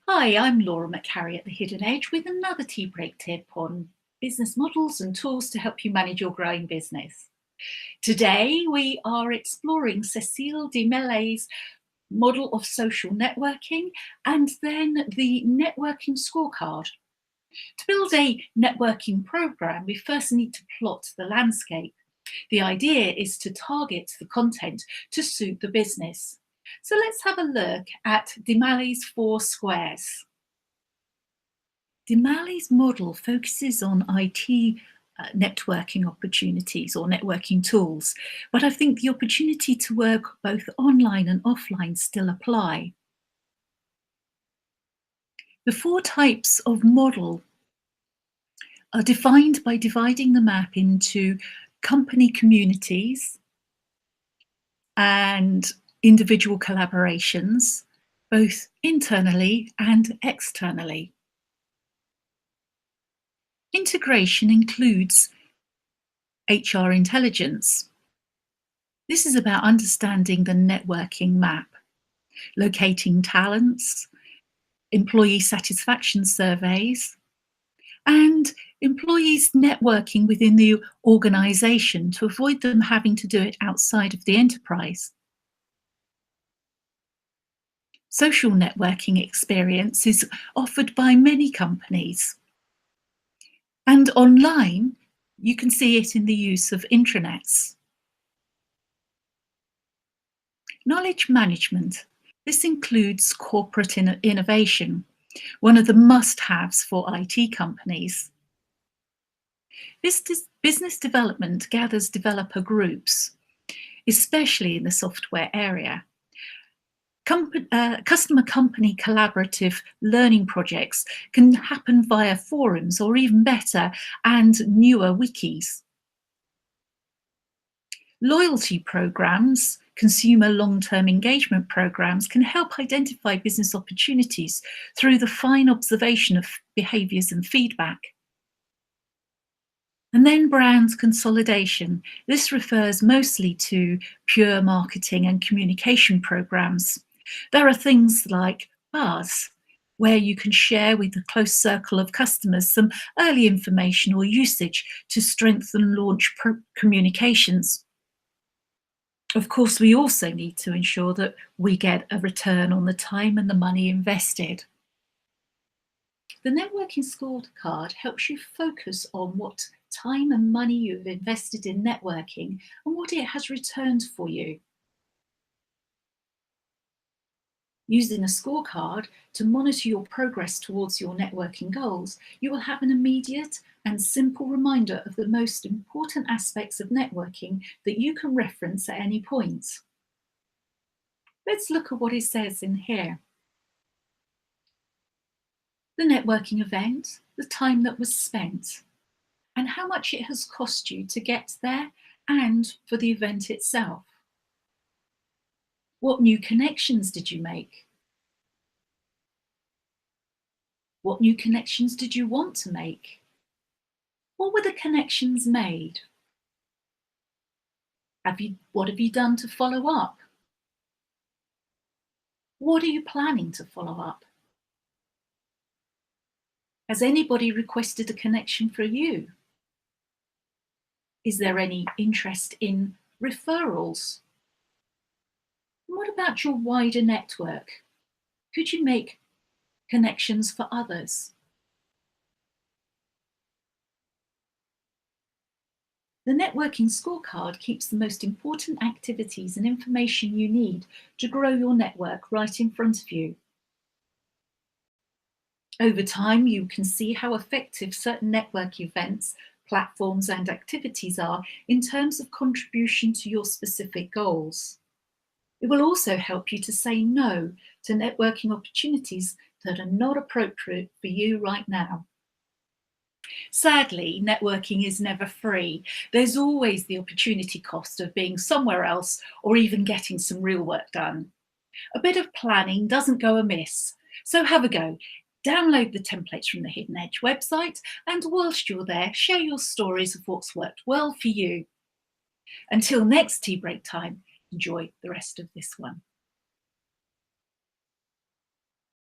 Hi, I'm Laura McHarrie at The Hidden Edge with another tea break tip on business models and tools to help you manage your growing business. Today, we are exploring Cecile de Mellet's model of social networking and then the networking scorecard. To build a networking program, we first need to plot the landscape. The idea is to target the content to suit the business. So let's have a look at de Mellet's 4 squares. Demali's model focuses on IT networking opportunities or networking tools, but I think the opportunity to work both online and offline still apply. The 4 types of model are defined by dividing the map into company communities and individual collaborations, both internally and externally. Integration includes HR intelligence. This is about understanding the networking map, locating talents, employee satisfaction surveys, and employees networking within the organization to avoid them having to do it outside of the enterprise. Social networking experience is offered by many companies. And online, you can see it in the use of intranets. Knowledge management. This includes corporate innovation, one of the must-haves for IT companies. Business development gathers developer groups, especially in the software area. Customer company collaborative learning projects can happen via forums or even better, and newer wikis. Loyalty programs, consumer long-term engagement programs can help identify business opportunities through the fine observation of behaviors and feedback. And then brand consolidation. This refers mostly to pure marketing and communication programs. There are things like buzz, where you can share with a close circle of customers some early information or usage to strengthen launch communications. Of course, we also need to ensure that we get a return on the time and the money invested. The networking scorecard helps you focus on what time and money you've invested in networking and what it has returned for you. Using a scorecard to monitor your progress towards your networking goals, you will have an immediate and simple reminder of the most important aspects of networking that you can reference at any point. Let's look at what it says in here. The networking event, the time that was spent, and how much it has cost you to get there and for the event itself. What new connections did you make? What new connections did you want to make? What were the connections made? What have you done to follow up? What are you planning to follow up? Has anybody requested a connection for you? Is there any interest in referrals? And what about your wider network? Could you make connections for others? The networking scorecard keeps the most important activities and information you need to grow your network right in front of you. Over time, you can see how effective certain network events, platforms, and activities are in terms of contribution to your specific goals. It will also help you to say no to networking opportunities that are not appropriate for you right now. Sadly, networking is never free. There's always the opportunity cost of being somewhere else or even getting some real work done. A bit of planning doesn't go amiss, so have a go. Download the templates from the Hidden Edge website, and whilst you're there, share your stories of what's worked well for you. Until next tea break time, enjoy the rest of this one.